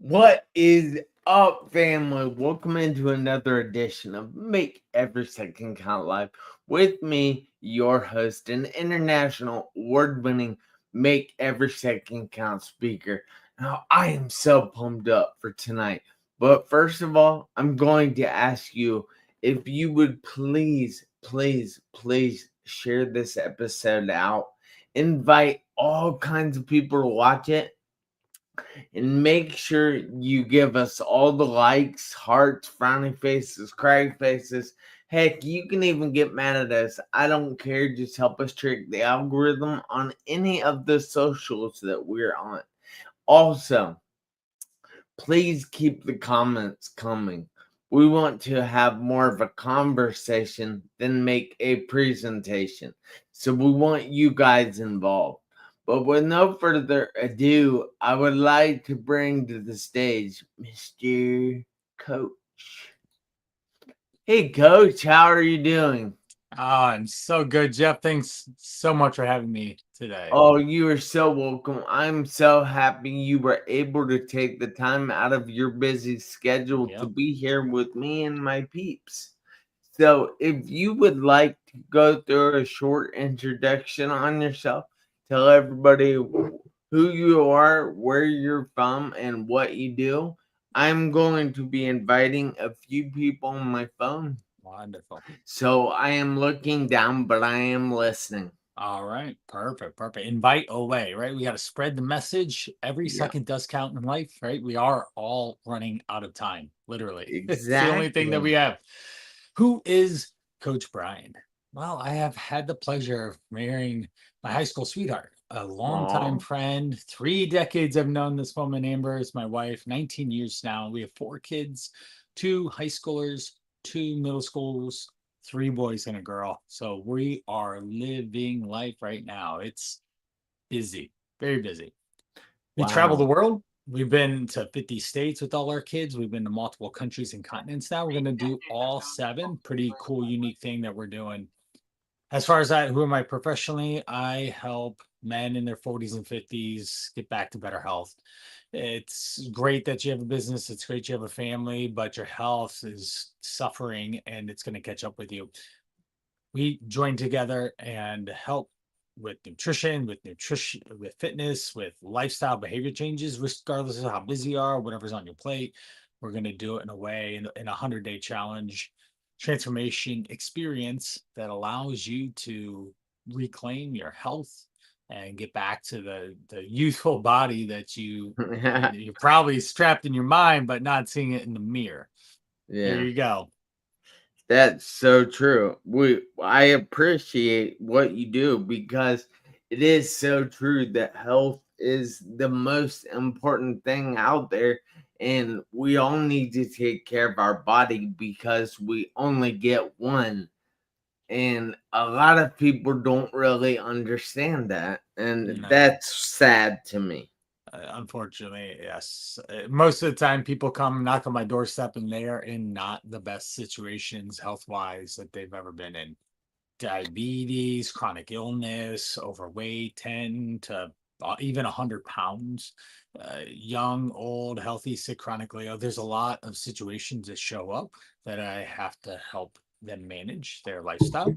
What is up, family? Welcome into another edition of Make Every Second Count Live with me, your host, and international award-winning Make Every Second Count speaker. Now, I am so pumped up for tonight. But first of all, I'm going to ask you if you would please share this episode out. Invite all kinds of people to watch it and make sure you give us all the likes, hearts, frowny faces, crying faces. Heck, you can even get mad at us. I don't care. Just help us trick the algorithm on any of the socials that we're on. Also, please keep the comments coming. We want to have more of a conversation than make a presentation. So we want you guys involved. But with no further ado, I would like to bring to the stage Mr. Coach. Hey, Coach, how are you doing? Oh, I'm so good, Jeff. Thanks so much for having me today. Oh, you are so welcome. I'm so happy you were able to take the time out of your busy schedule to Yep. be here with me and my peeps. So, if you would like to go through a short introduction on yourself, tell everybody who you are, where you're from, and what you do, I'm going to be inviting a few people on my phone. Wonderful. So, I am looking down, but I am listening. All right. Perfect. Perfect. Invite away, right? We got to spread the message. Every Yeah, second does count in life, right? We are all running out of time, literally. It's the only thing that we exactly. have. Who is Coach Brian? Well, I have had the pleasure of marrying my high school sweetheart, a longtime Oh, friend. 3 decades I've known this woman. Amber is my wife, 19 years now. We have 4 kids, two high schoolers, two middle schools, three boys and a girl. So we are living life right now. It's busy, very busy. We travel the wow. world. We've been to 50 states with all our kids. We've been to multiple countries and continents now. We're going to do all seven. Pretty cool, unique thing that we're doing. As far as that, who am I professionally? I help men in their 40s and 50s get back to better health. It's great that you have a business. It's great you have a family, but your health is suffering and it's going to catch up with you. We join together and help with nutrition, with fitness, with lifestyle behavior changes, regardless of how busy you are, whatever's on your plate. We're going to do it in a way in a 100-day challenge transformation experience that allows you to reclaim your health and get back to the youthful body that you're probably strapped in your mind, but not seeing it in the mirror. There Yeah. you go. That's so true. I appreciate what you do because it is so true that health is the most important thing out there, and we all need to take care of our body because we only get one. And a lot of people don't really understand that, and No. that's sad to me. Unfortunately, yes. Most of the time, people come knock on my doorstep and they are in not the best situations health wise that they've ever been in. Diabetes, chronic illness, overweight, 10 to even 100 pounds, young, old, healthy, sick, chronically ill. There's a lot of situations that show up that I have to help them manage their lifestyle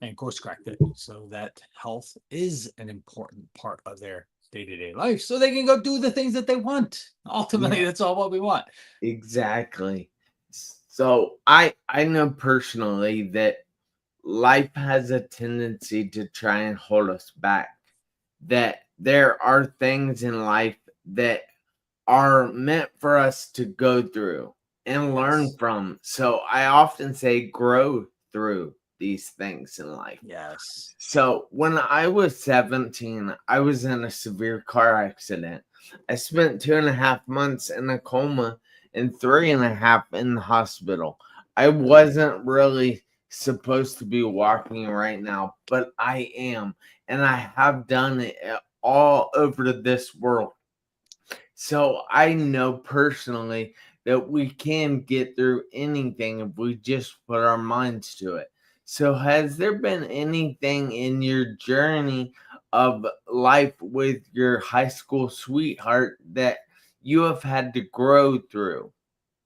and course correct it so that health is an important part of their day-to-day life so they can go do the things that they want. Ultimately, Yeah, that's all what we want. exactly. So I know personally that life has a tendency to try and hold us back. That there are things in life that are meant for us to go through and learn Yes. from. So I often say grow through these things in life. Yes. So when I was 17, I was in a severe car accident. I spent 2.5 months in a coma and 3.5 in the hospital. I wasn't really supposed to be walking right now, but I am. And I have done it all over this world. So I know personally that we can get through anything if we just put our minds to it. So has there been anything in your journey of life with your high school sweetheart that you have had to grow through.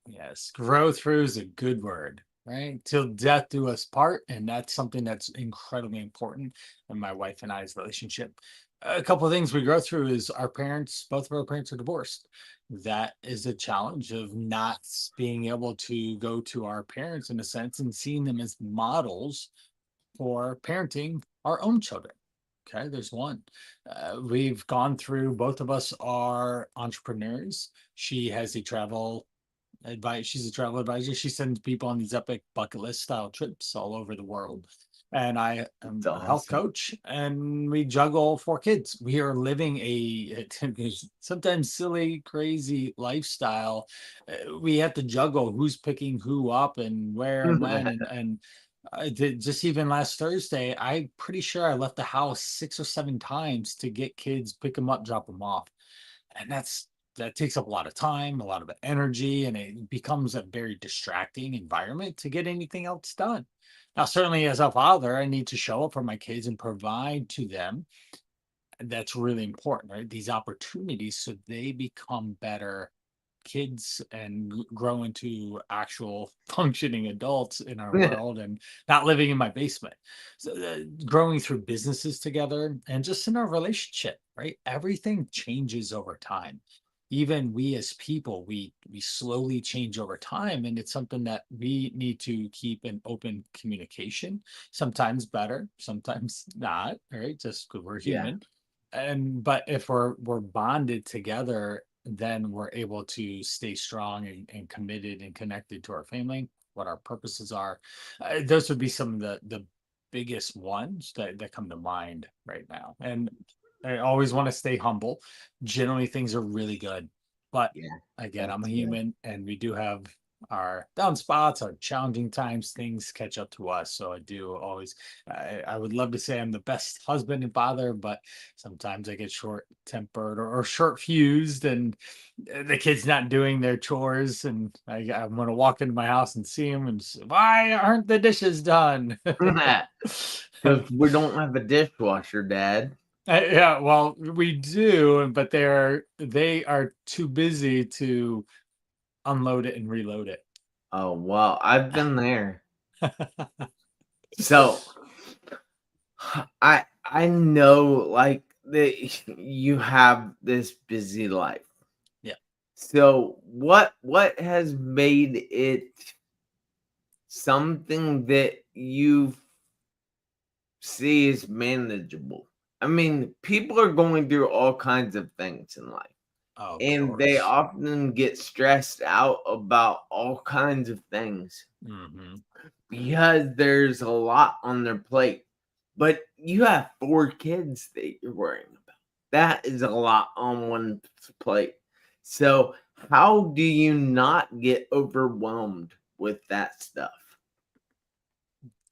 Yes, grow through is a good word, right? Till death do us part, and that's something that's incredibly important in my wife and I's relationship. A couple of things we grow through is our parents, both of our parents are divorced. That is a challenge of not being able to go to our parents in a sense and seeing them as models for parenting our own children. Okay, there's one. We've gone through, both of us are entrepreneurs. She has a travel advice. She's a travel advisor. She sends people on these epic bucket list style trips all over the world. And I It's am a health awesome. coach, and we juggle 4 kids. We are living a sometimes silly, crazy lifestyle. We have to juggle who's picking who up and where and when. And I did just even last Thursday. I'm pretty sure I left the house 6 or 7 times to get kids, pick them up, drop them off, and that takes up a lot of time, a lot of energy, and it becomes a very distracting environment to get anything else done. Now, certainly as a father, I need to show up for my kids and provide to them. That's really important, right? These opportunities so they become better kids and grow into actual functioning adults in our world and not living in my basement. So growing through businesses together and just in our relationship, right? Everything changes over time. Even we as people, we slowly change over time, and it's something that we need to keep an open communication. Sometimes better, sometimes not, right? Just because we're Yeah. human. And but if we're bonded together, then we're able to stay strong and committed and connected to our family, what our purposes are. Those would be some of the biggest ones that come to mind right now. And I always want to stay humble. Generally, things are really good. But Yeah. again, I'm a That's good. human, and we do have our down spots, our challenging times, things catch up to us. So I do always, I would love to say I'm the best husband and father, but sometimes I get short tempered or short fused, and the kid's not doing their chores. And I'm going to walk into my house and see him and say, why aren't the dishes done? Because we don't have a dishwasher, Dad. Yeah, well, we do, but they are too busy to unload it and reload it. Oh, well, I've been there. So I know like that you have this busy life. Yeah. So what has made it something that you see as manageable? I mean, people are going through all kinds of things in life, Of and they course. often get stressed out about all kinds of things Hmm. because there's a lot on their plate. But you have 4 kids that you're worrying about. That is a lot on one plate. So, how do you not get overwhelmed with that stuff?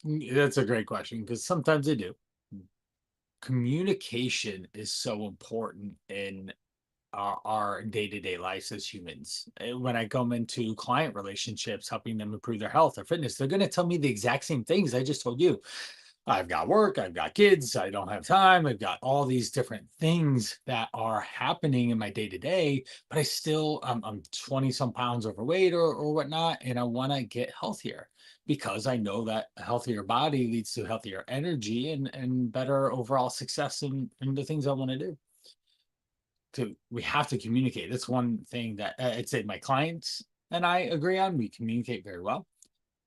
That's a great question because sometimes they do. Communication is so important in our day-to-day lives as humans. When I come into client relationships, helping them improve their health or fitness, they're going to tell me the exact same things I just told you. I've got work, I've got kids, I don't have time, I've got all these different things that are happening in my day to day, but I'm 20 some pounds overweight or whatnot, and I want to get healthier because I know that a healthier body leads to healthier energy and better overall success in the things I want to do. We have to communicate. That's one thing that I'd say my clients and I agree on. We communicate very well,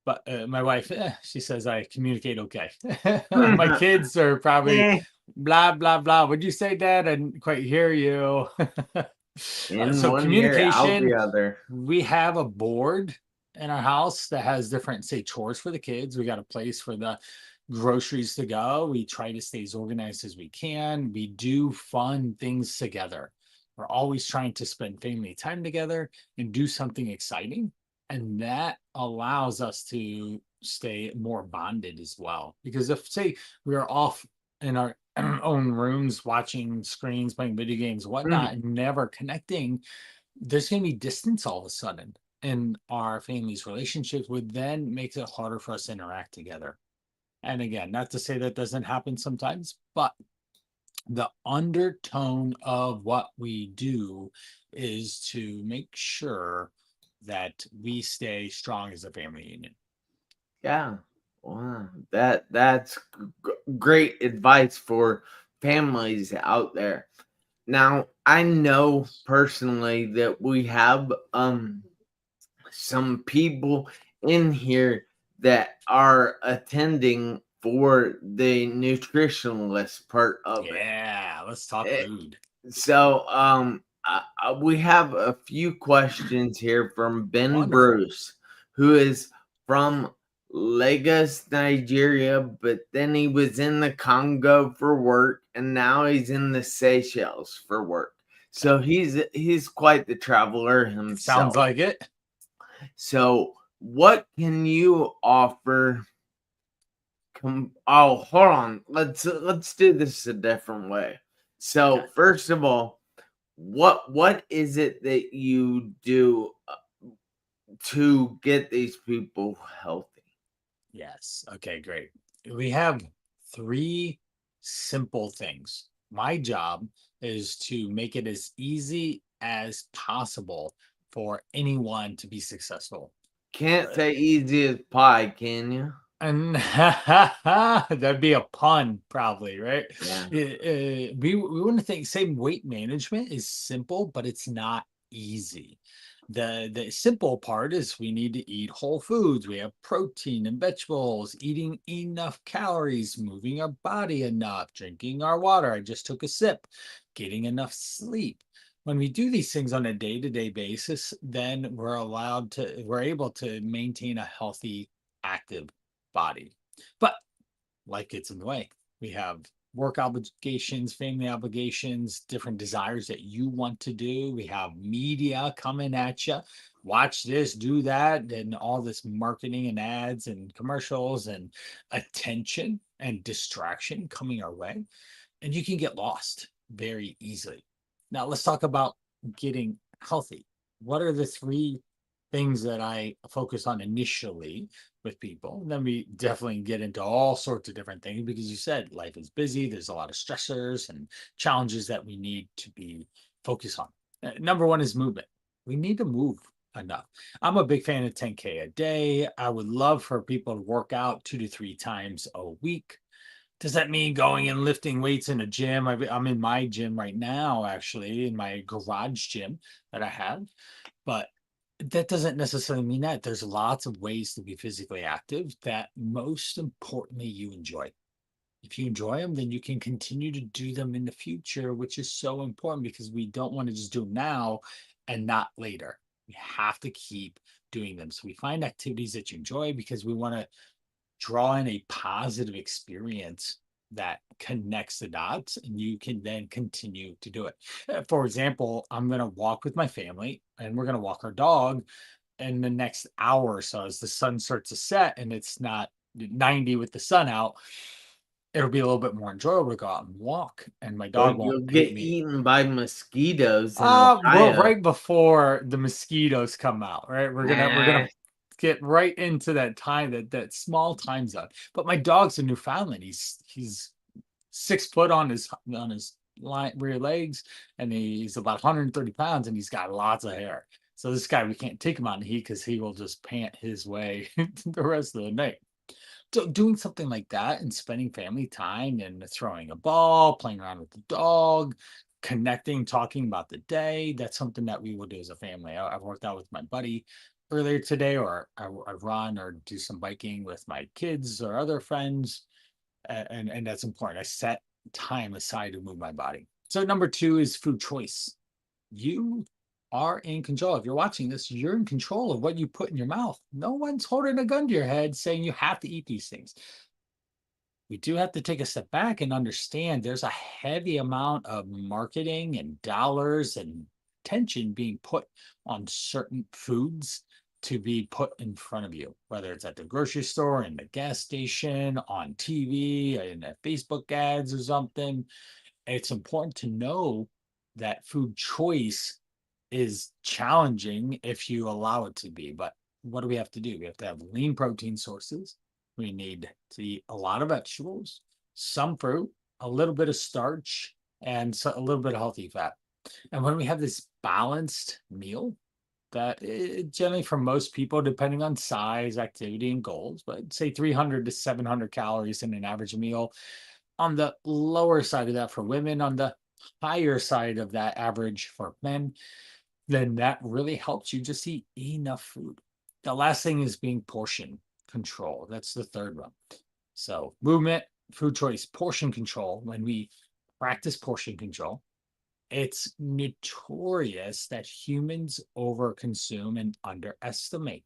but my wife, she says I communicate okay. My kids are probably Eh, blah blah blah. Would you say, Dad? I didn't quite hear you. in So one ear, out the communication. other. We have a board in our house that has different, say, chores for the kids. We got a place for the groceries to go. We try to stay as organized as we can. We do fun things together. We're always trying to spend family time together and do something exciting. And that allows us to stay more bonded as well. Because if, say, we are off in our own rooms watching screens, playing video games, whatnot, Mm, and never connecting, there's going to be distance all of a sudden in our family's relationships, would then makes it harder for us to interact together. And again, not to say that doesn't happen sometimes, but the undertone of what we do is to make sure that we stay strong as a family unit. Yeah. Wow. That's great advice for families out there. Now, I know personally that we have some people in here that are attending for the nutritionalist part of it. Yeah, let's talk Eh, food. So, we have a few questions here from Ben Wonderful. Bruce, who is from Lagos, Nigeria, but then he was in the Congo for work, and now he's in the Seychelles for work. So he's quite the traveler Sounds himself. like it. So, what can you offer? Oh, hold on. Let's do this a different way. Okay. So, first of all, what is it that you do to get these people healthy? Yes. Okay, great. We have three simple things. My job is to make it as easy as possible for anyone to be successful. Can't Uh, say easy as pie, can you? And that'd be a pun, probably, right? Yeah. We want to think, say, weight management is simple, but it's not easy. The simple part is we need to eat whole foods. We have protein and vegetables, eating enough calories, moving our body enough, drinking our water. I just took a sip, getting enough sleep. When we do these things on a day-to-day basis, then we're able to maintain a healthy, active body. But life gets in the way. We have work obligations, family obligations, different desires that you want to do. We have media coming at you. Watch this, do that, and all this marketing and ads and commercials and attention and distraction coming our way. And you can get lost very easily. Now, let's talk about getting healthy. What are the three things that I focus on initially with people? And then we definitely get into all sorts of different things because you said life is busy, there's a lot of stressors and challenges that we need to be focused on. Number one is movement. We need to move enough. I'm a big fan of 10K a day. I would love for people to work out 2 to 3 times a week. Does that mean going and lifting weights in a gym? I'm in my gym right now, actually, in my garage gym that I have. But that doesn't necessarily mean that. There's lots of ways to be physically active that most importantly you enjoy. If you enjoy them, then you can continue to do them in the future, which is so important because we don't want to just do them now and not later. We have to keep doing them. So we find activities that you enjoy because we want to draw in a positive experience that connects the dots and you can then continue to do it. For example, I'm going to walk with my family and we're going to walk our dog in the next hour or so as the sun starts to set and it's not 90 with the sun out. It'll be a little bit more enjoyable to go out and walk and my Or dog won't you'll hate get me. eaten by mosquitoes in We're Ohio. right before the mosquitoes come out, right? We're gonna Nah. get right into that time, that small time zone. But my dog's a Newfoundland. He's 6 foot on his rear legs, and he's about 130 pounds, and he's got lots of hair. So this guy, we can't take him out in the heat because he will just pant his way the rest of the night. So doing something like that and spending family time and throwing a ball, playing around with the dog, connecting, talking about the day, that's something that we will do as a family. I've worked out with my buddy earlier today, or I run or do some biking with my kids or other friends. And that's important. I set time aside to move my body. So number two is food choice. You are in control. If you're watching this, you're in control of what you put in your mouth. No one's holding a gun to your head saying you have to eat these things. We do have to take a step back and understand there's a heavy amount of marketing and dollars and attention being put on certain foods to be put in front of you, whether it's at the grocery store, in the gas station, on TV, in the Facebook ads or something. It's important to know that food choice is challenging if you allow it to be. But what do we have to do? We have to have lean protein sources. We need to eat a lot of vegetables, some fruit, a little bit of starch, and so a little bit of healthy fat. And when we have this balanced meal, that generally for most people, depending on size, activity, and goals, but say 300 to 700 calories in an average meal. On the lower side of that for women, on the higher side of that average for men, then that really helps you just eat enough food. The last thing is being portion control. That's the third one. So movement, food choice, portion control. When we practice portion control, it's notorious that humans overconsume and underestimate.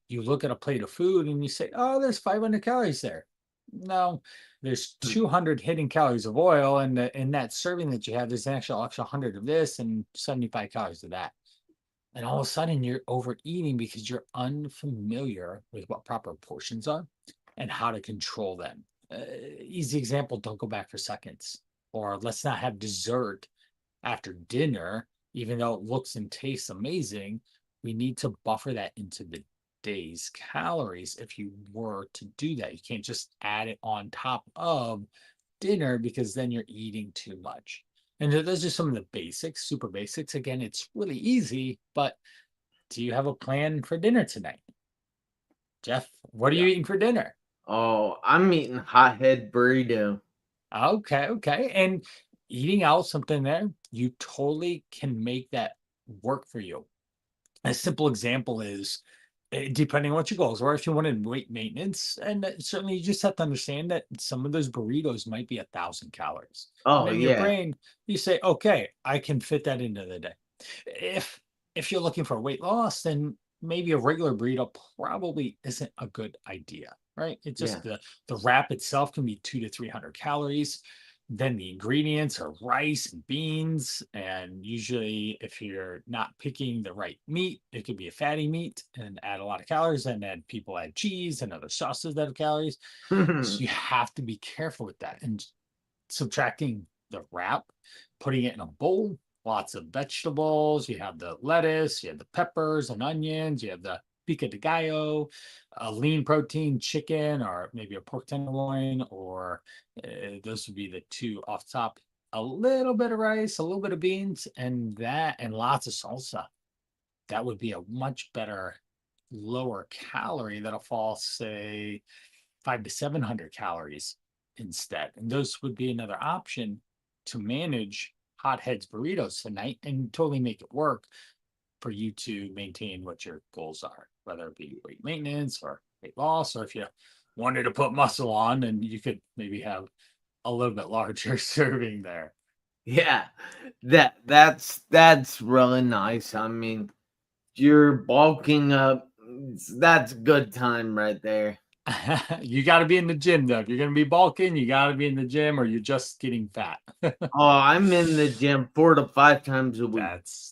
You look at a plate of food and you say, oh, there's 500 calories there. No, there's 200 hidden calories of oil. And in that serving that you have, there's an extra 100 of this and 75 calories of that. And all of a sudden you're overeating because you're unfamiliar with what proper portions are and how to control them. Easy example, don't go back for seconds. Or let's not have dessert after dinner, even though it looks and tastes amazing. We need to buffer that into the day's calories if you were to do that. You can't just add it on top of dinner because then you're eating too much. And those are some of the basics, super basics. Again, it's really easy, but do you have a plan for dinner tonight? Jeff, what are Yeah. you eating for dinner? Oh, I'm eating hothead burrito. Okay, okay. And eating out something there, you totally can make that work for you. A simple example is depending on what your goals are, if you wanted weight maintenance, and certainly you just have to understand that some of those burritos might be 1,000 calories. And Oh in your yeah. brain, you say, okay, I can fit that into the day. If if you're looking for weight loss, then maybe a regular burrito probably isn't a good idea, right? It just Yeah. the wrap itself can be 200 to 300 calories. Then the ingredients are rice and beans. And usually, if you're not picking the right meat, it could be a fatty meat and add a lot of calories. And then people add cheese and other sauces that have calories. So you have to be careful with that. And subtracting the wrap, putting it in a bowl, lots of vegetables. You have the lettuce, you have the peppers and onions, you have the pico de gallo, a lean protein chicken, or maybe a pork tenderloin, or those would be the two off the top. A little bit of rice, a little bit of beans, and that, and lots of salsa. That would be a much better lower calorie that'll fall, say, 500 to 700 calories instead. And those would be another option to manage Hotheads burritos tonight and totally make it work for you to maintain what your goals are, whether it be weight maintenance or weight loss, or if you wanted to put muscle on, then you could maybe have a little bit larger serving there. Yeah. That's really nice. I mean, you're bulking up. That's a good time right there. You got to be in the gym though. If you're going to be bulking, you got to be in the gym, or you're just getting fat. Oh, I'm in the gym 4 to 5 times a week.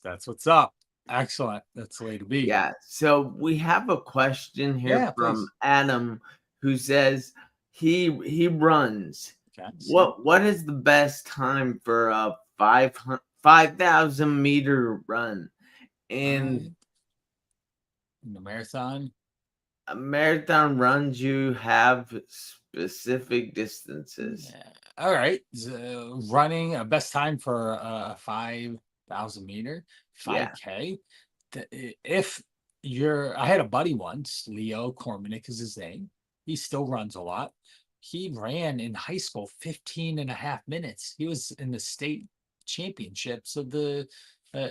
That's what's up. Excellent. That's the way to be. Yeah. So we have a question here Yeah, from please. Adam who says he runs. Okay. What is the best time for a 5,000 meter run? And In the marathon. marathon runs, you have specific distances. Yeah. All right. Running a best time for a 5,000 meter, Yeah. 5K. If I had a buddy once, Leo Cormanick is his name. He still runs a lot. He ran in high school 15 and a half minutes. He was in the state championships of the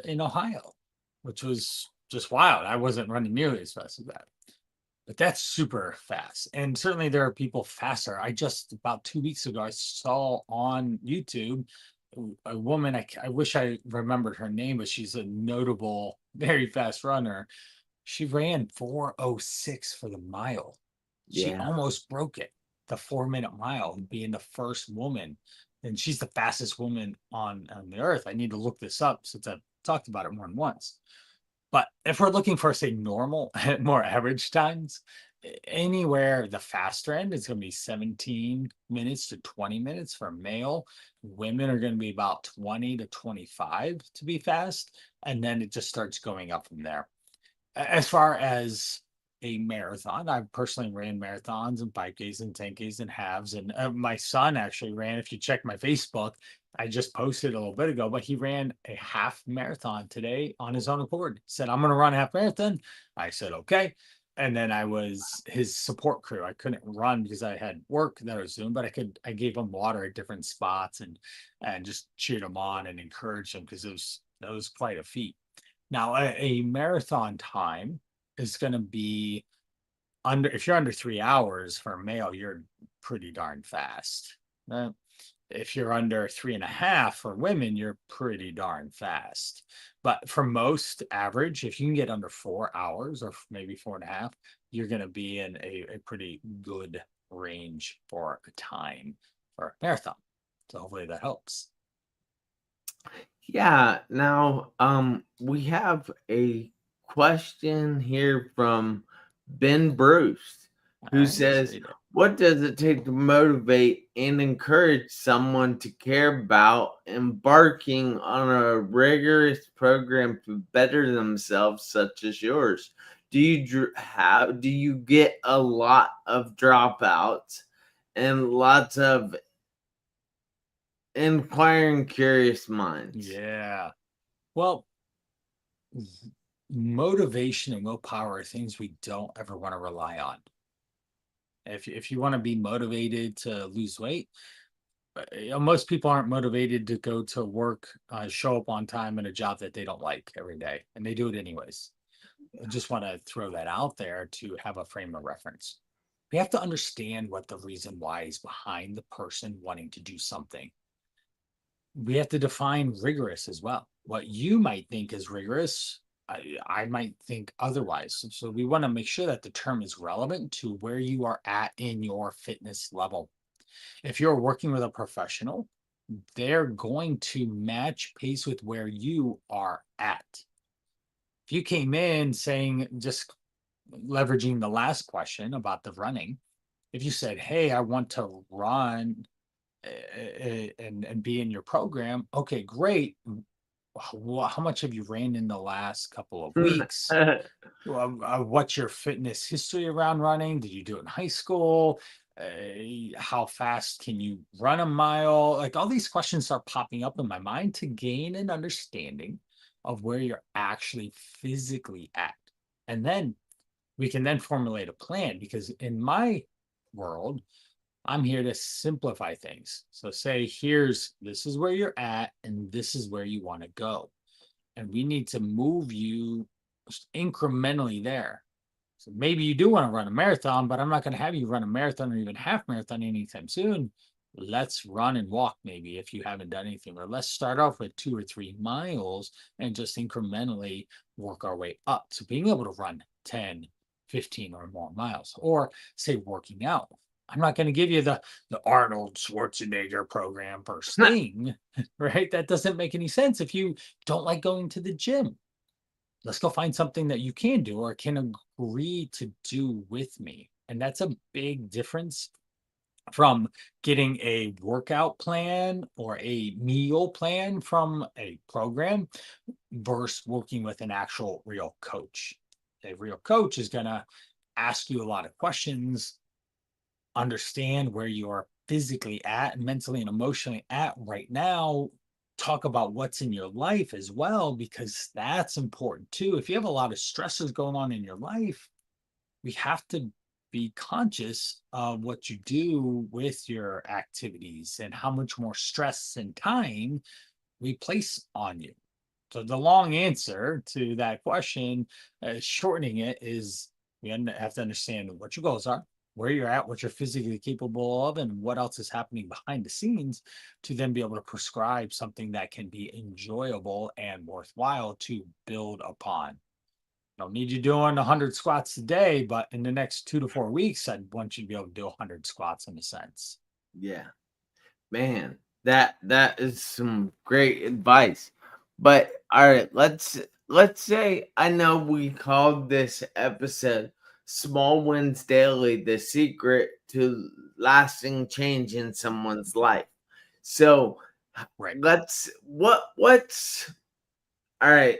in Ohio, which was just wild. I wasn't running nearly as fast as that. But that's super fast. And certainly there are people faster. I just about 2 weeks ago, I saw on YouTube a woman. I wish I remembered her name, but she's a notable, very fast runner. She ran 4:06 for the mile. She Yeah. almost broke it, the 4 minute mile, being the first woman. And she's the fastest woman on the earth. I need to look this up since I've talked about it more than once. But if we're looking for, say, normal, more average times, anywhere the faster end is going to be 17 minutes to 20 minutes for male. Women are going to be about 20 to 25 to be fast. And then it just starts going up from there. As far as a marathon, I personally ran marathons and 5Ks and 10Ks and halves. And my son actually ran, if you check my Facebook, I just posted a little bit ago, but he ran a half marathon today on his own accord. He said, I'm going to run a half marathon. I said, okay. And then I was his support crew. I couldn't run because I had work that I was doing, but I gave him water at different spots and just cheered him on and encouraged him because that was quite a feat. Now, a marathon time is going to be if you're under 3 hours for a male, you're pretty darn fast. If you're under 3.5 for women, you're pretty darn fast. But for most average, if you can get under 4 hours or maybe 4.5, you're going to be in a pretty good range for a time for a marathon. So hopefully that helps. Yeah. Now, we have a question here from Ben Bruce, who says, what does it take to motivate and encourage someone to care about embarking on a rigorous program to better themselves, such as yours? Do you get a lot of dropouts and lots of inquiring, curious minds? Yeah. Well, motivation and willpower are things we don't ever want to rely on. If you want to be motivated to lose weight, most people aren't motivated to go to work, show up on time in a job that they don't like every day, and they do it anyways. I just want to throw that out there to have a frame of reference. We have to understand what the reason why is behind the person wanting to do something. We have to define rigorous as well. What you might think is rigorous, I might think otherwise. So we want to make sure that the term is relevant to where you are at in your fitness level. If you're working with a professional, they're going to match pace with where you are at. If you came in saying, just leveraging the last question about the running, if you said, hey, I want to run and be in your program, okay, great. How much have you ran in the last couple of weeks? What's your fitness history around running? Did you do it in high school? How fast can you run a mile? Like, all these questions start popping up in my mind to gain an understanding of where you're actually physically at. And then we can then formulate a plan, because in my world, I'm here to simplify things. So say, this is where you're at and this is where you want to go. And we need to move you incrementally there. So maybe you do want to run a marathon, but I'm not going to have you run a marathon or even half marathon anytime soon. Let's run and walk, maybe, if you haven't done anything, or let's start off with 2 or 3 miles and just incrementally work our way up to being able to run 10, 15 or more miles. Or say working out. I'm not going to give you the Arnold Schwarzenegger program first thing, right? That doesn't make any sense if you don't like going to the gym. Let's go find something that you can do or can agree to do with me. And that's a big difference from getting a workout plan or a meal plan from a program versus working with an actual real coach. A real coach is going to ask you a lot of questions, understand where you are physically at, mentally and emotionally at right now, talk about what's in your life as well, because that's important too. If you have a lot of stresses going on in your life, we have to be conscious of what you do with your activities and how much more stress and time we place on you. So the long answer to that question, shortening it, is we have to understand what your goals are, where you're at, what you're physically capable of, and what else is happening behind the scenes, to then be able to prescribe something that can be enjoyable and worthwhile to build upon. I don't need you doing 100 squats a day, but in the next 2 to 4 weeks, I'd want you to be able to do 100 squats in a sense. Yeah, man, that is some great advice. But all right, let's say, I know we called this episode Small Wins Daily, the secret to lasting change in someone's life. So Right. what's all right,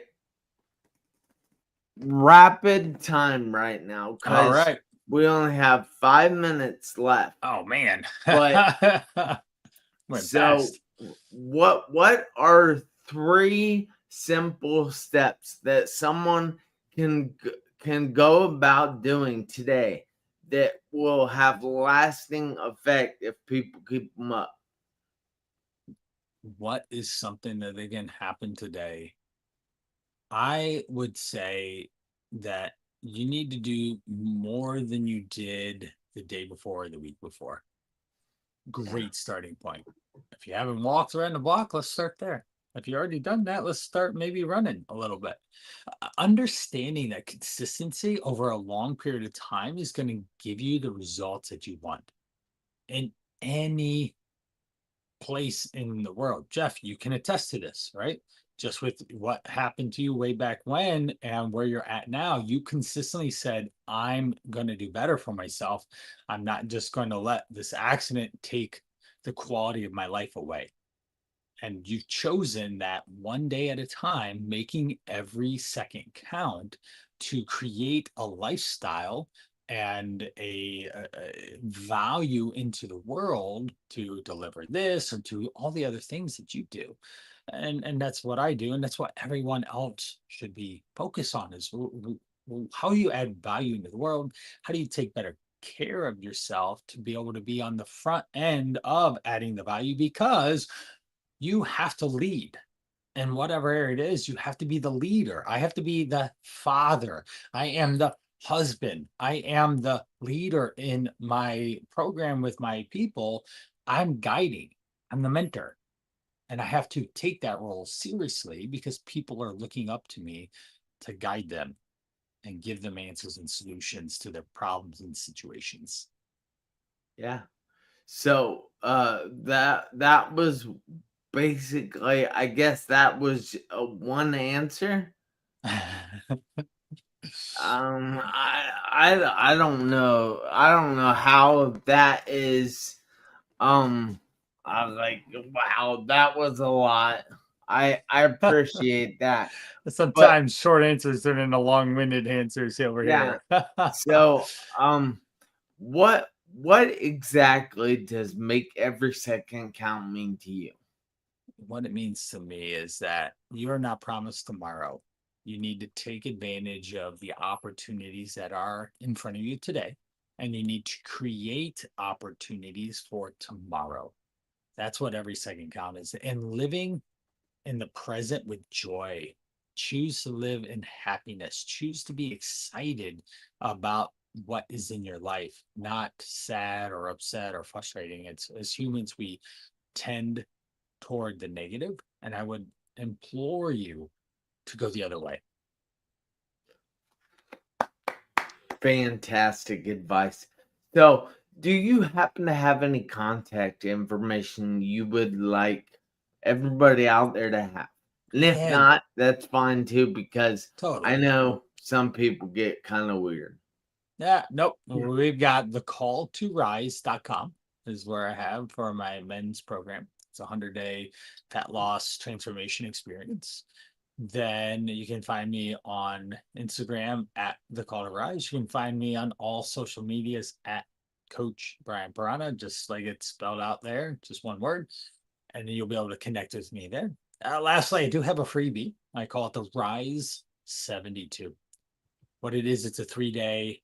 rapid time right now, All because right. we only have 5 minutes left. Oh man. But Went so fast. what are 3 simple steps that someone can can go about doing today that will have lasting effect if people keep them up? What is something that can happen today? I would say that you need to do more than you did the day before or the week before. Yeah. Great starting point. If you haven't walked around the block, let's start there. If you already done that, let's start maybe running a little bit. Understanding that consistency over a long period of time is going to give you the results that you want in any place in the world. Jeff, you can attest to this, right? Just with what happened to you way back when and where you're at now, you consistently said, I'm going to do better for myself. I'm not just going to let this accident take the quality of my life away. And you've chosen that one day at a time, making every second count to create a lifestyle and a value into the world to deliver this or to all the other things that you do. And that's what I do. And that's what everyone else should be focused on is how do you add value into the world? How do you take better care of yourself to be able to be on the front end of adding the value? Because you have to lead in whatever area it is. You have to be the leader. I have to be the father. I am the husband. I am the leader in my program with my people. I'm guiding. I'm the mentor. And I have to take that role seriously because people are looking up to me to guide them and give them answers and solutions to their problems and situations. Yeah. So that was basically, I guess that was one answer. I don't know. I don't know how that is. I was like, wow, that was a lot. I appreciate that, but Sometimes short answers turn into long-winded answers over yeah. here. So what exactly does make every second count mean to you? What it means to me is that you're not promised tomorrow. You need to take advantage of the opportunities that are in front of you today, and you need to create opportunities for tomorrow. That's what every second count is. And living in the present with joy. Choose to live in happiness. Choose to be excited about what is in your life, not sad or upset or frustrating. It's as humans, we tend toward the negative, and I would implore you to go the other way. Fantastic advice. So, do you happen to have any contact information you would like everybody out there to have? And if And not, that's fine too, because I totally. know some people get kind of weird. Yeah, nope. We've got the call to rise.com is where I have for my men's program. It's a 100-day fat loss transformation experience. Then you can find me on Instagram at the call to rise. You can find me on all social medias at Coach Brian Parana, just like it's spelled out there, just one word. And then you'll be able to connect with me there. Lastly, I do have a freebie. I call it the Rise 72. What it is, it's a 3-day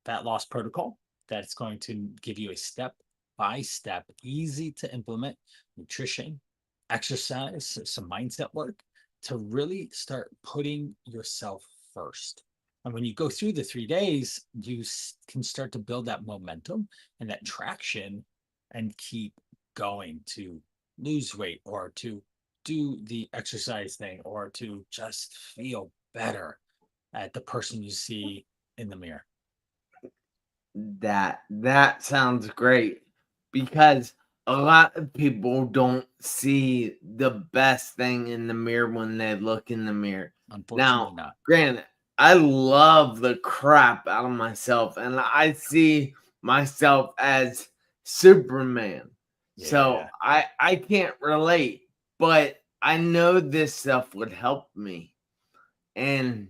fat loss protocol that's going to give you a step by step, easy to implement nutrition, exercise, some mindset work to really start putting yourself first. And when you go through the 3 days, you can start to build that momentum and that traction and keep going to lose weight or to do the exercise thing or to just feel better at the person you see in the mirror. That sounds great, because a lot of people don't see the best thing in the mirror when they look in the mirror. Unfortunately, Now, not. granted, I love the crap out of myself, and I see myself as Superman. So Yeah. I can't relate, but I know this stuff would help me, and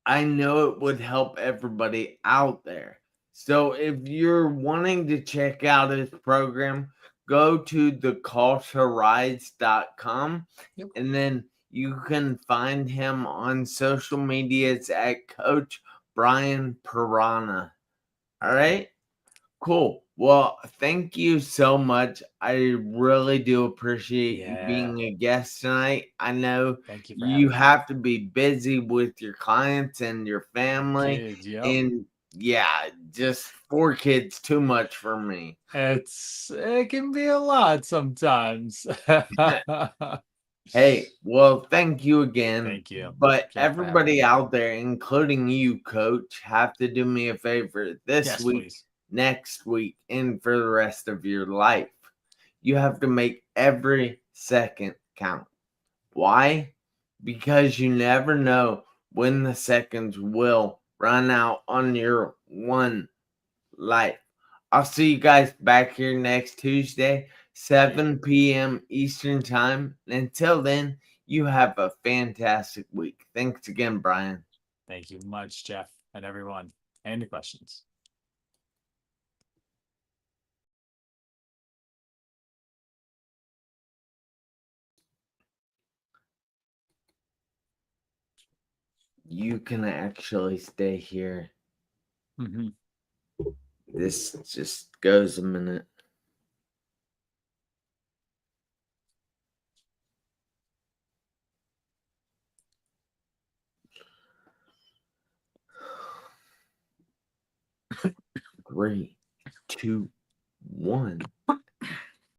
I know it would help everybody out there. So if you're wanting to check out his program, go to theculturerise.com Yep. and then you can find him on social medias at Coach Brian Parana. All right. Cool. Well, thank you so much. I really do appreciate you being a guest tonight. I know Thank you for you having me. have to be busy with your clients and your family. Kids, yep. And yeah, just 4 kids too much for me. It can be a lot sometimes. Hey, well, thank you again. Thank you, But Jeff, for having everybody me. out there, including you, Coach, have to do me a favor this Yes, week, please. next week, and for the rest of your life. You have to make every second count. Why? Because you never know when the seconds will run out on your one life. I'll see you guys back here next Tuesday, 7 p.m. Eastern Time. Until then, you have a fantastic week. Thanks again, Brian. Thank you much, Jeff, and everyone. Any questions? You can actually stay here. Mm-hmm. This just goes a minute. Three, two, one.